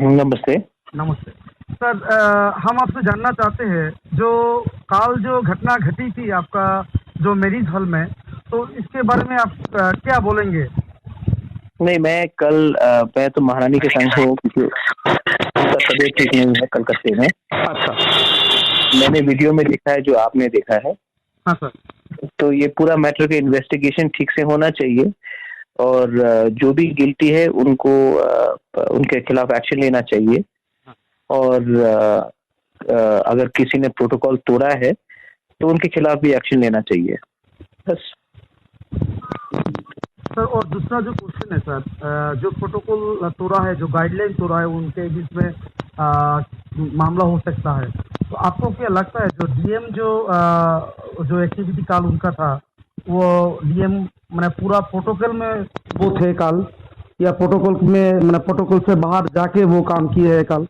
नमस्ते। नमस्ते सर। हम आपसे जानना चाहते हैं जो काल जो घटना घटी थी आपका जो मैरिज हॉल में, तो इसके बारे में आप क्या बोलेंगे? नहीं, मैं तो महारानी के संग हूँ क्योंकि उनका तबीयत ठीक नहीं है कलकत्ते में। अच्छा। मैंने वीडियो में देखा है जो आपने देखा है। हाँ सर। तो ये पूरा मैटर का इन्वेस्टिगेशन ठीक से होना चाहिए और जो भी गिल्टी है उनको उनके खिलाफ एक्शन लेना चाहिए और अगर किसी ने प्रोटोकॉल तोड़ा है तो उनके खिलाफ भी एक्शन लेना चाहिए, बस। सर और दूसरा जो क्वेश्चन है सर, जो प्रोटोकॉल तोड़ा है, जो गाइडलाइन तोड़ा है, उनके जिसमें मामला हो सकता है, तो आपको क्या लगता है जो डीएम जो एक्टिविटी काल उनका था, वो डीएम मैंने पूरा प्रोटोकॉल में वो थे काल, या प्रोटोकॉल में मैंने प्रोटोकॉल से बाहर जाके वो काम किए है काल?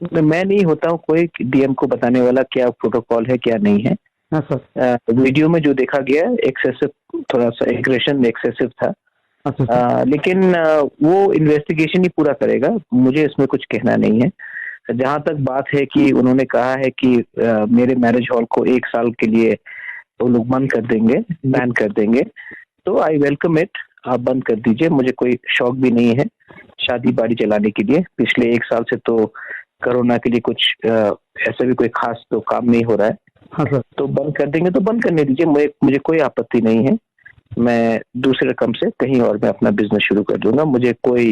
मैं नहीं होता हूँ कोई डीएम को बताने वाला क्या प्रोटोकॉल है क्या नहीं है। हाँ सर। वीडियो में जो देखा गया एक्सेसिव, थोड़ा सा एग्रेशन एक्सेसिव था। अच्छा। लेकिन वो इन्वेस्टिगेशन ही पूरा करेगा, मुझे इसमें कुछ कहना नहीं है। जहां तक बात है कि उन्होंने कहा है कि मेरे मैरिज हॉल को 1 साल के लिए वो लोग बंद कर देंगे, बैन कर देंगे, तो आई वेलकम इट। आप बंद कर दीजिए, मुझे कोई शौक भी नहीं है शादी बाड़ी चलाने के लिए। पिछले 1 साल से तो कोरोना के लिए कुछ ऐसा भी कोई खास तो काम नहीं हो रहा है। हाँ सर। तो बंद कर देंगे तो बंद करने दीजिए, मुझे कोई आपत्ति नहीं है। मैं दूसरे रकम से कहीं और मैं अपना बिजनेस शुरू कर दूंगा, मुझे कोई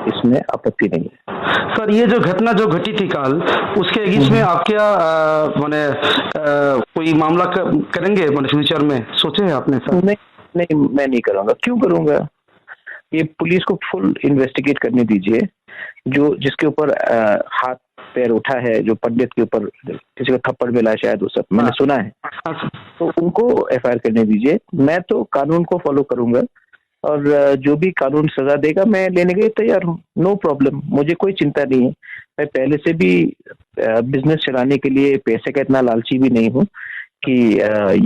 इसमें आपत्ति नहीं है। सर ये जो घटना जो घटी थी काल, उसके अगेंस्ट में आप क्या माने कोई मामला करेंगे माने फ्यूचर में, सोचे हैं आपने सर? नहीं, मैं नहीं करूंगा। क्यों करूंगा? ये पुलिस को फुल इन्वेस्टिगेट करने दीजिए। जो जिसके ऊपर हाथ पैर उठा है, जो पंडित के ऊपर किसी को थप्पड़ मिला शायद, वो सब मैंने सुना है, तो उनको एफआईआर करने दीजिए। मैं तो कानून को फॉलो करूंगा और जो भी कानून सजा देगा मैं लेने के लिए तैयार हूँ, नो प्रॉब्लम। मुझे कोई चिंता नहीं है। मैं पहले से भी बिजनेस चलाने के लिए पैसे का इतना लालची भी नहीं हूँ कि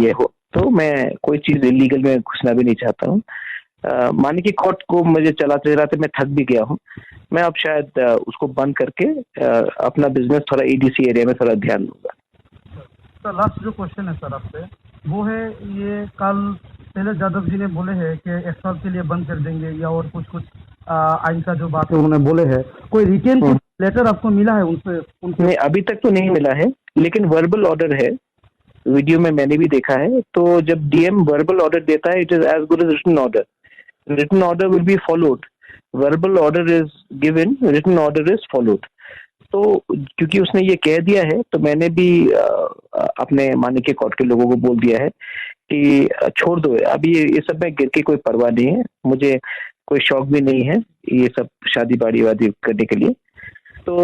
ये हो, तो मैं कोई चीज इलीगल में घुसना भी नहीं चाहता हूँ। माने कि कोर्ट को मुझे चलाते चलाते मैं थक भी गया हूँ। मैं अब शायद उसको बंद करके अपना बिजनेस थोड़ा ईडीसी एरिया में थोड़ा ध्यान दूंगा। सर लास्ट जो क्वेश्चन है सर आपसे, वो है ये कल शैलेश यादव जी ने बोले हैं कि 1 साल के लिए बंद कर देंगे, या और कुछ आइन का जो बात है उन्होंने बोले हैं, कोई रिटेन लेटर आपको मिला है उनसे? नहीं, अभी तक तो नहीं मिला है, लेकिन वर्बल ऑर्डर है। वीडियो में मैंने भी देखा है। तो जब डीएम वर्बल ऑर्डर देता है, it is as good as written order. Written order will be followed. Verbal order is given, written order is followed. तो क्योंकि उसने ये कह दिया है, तो मैंने भी अपने माने के कोर्ट के लोगों को बोल दिया है कि छोड़ दो, अभी ये सब में गिर के कोई परवाह नहीं है, मुझे कोई शौक भी नहीं है ये सब शादी बाड़ी वादी करने के लिए। तो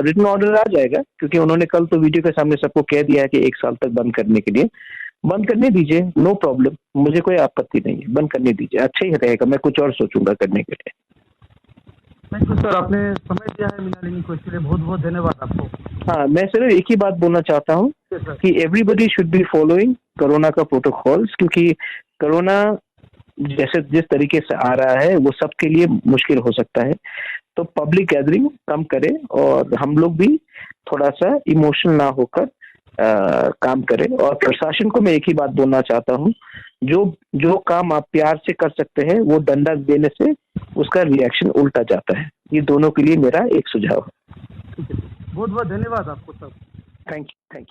रिटन ऑर्डर आ जाएगा, क्योंकि उन्होंने कल तो वीडियो के सामने सबको कह दिया है कि 1 साल तक बंद करने के लिए। बंद करने दीजिए, नो प्रॉब्लम, मुझे कोई आपत्ति नहीं है, बंद करने दीजिए, अच्छा ही रहेगा। मैं कुछ और सोचूंगा करने के लिए। थैंक यू सर, आपने समय दिया है मृणालिनी को, इसके लिए बहुत बहुत धन्यवाद आपको। हाँ, मैं सिर्फ एक ही बात बोलना चाहता हूँ कि everybody should be following corona का प्रोटोकॉल्स, क्योंकि कोरोना जैसे जिस तरीके से आ रहा है वो सबके लिए मुश्किल हो सकता है। तो पब्लिक गैदरिंग कम करें और हम लोग भी थोड़ा सा इमोशनल ना होकर काम करें। और प्रशासन को मैं एक ही बात बोलना चाहता हूँ, जो काम आप प्यार से कर सकते हैं वो डंडा देने से उसका रिएक्शन उल्टा जाता है। ये दोनों के लिए मेरा एक सुझाव है। बहुत बहुत धन्यवाद आपको सर। Thank you.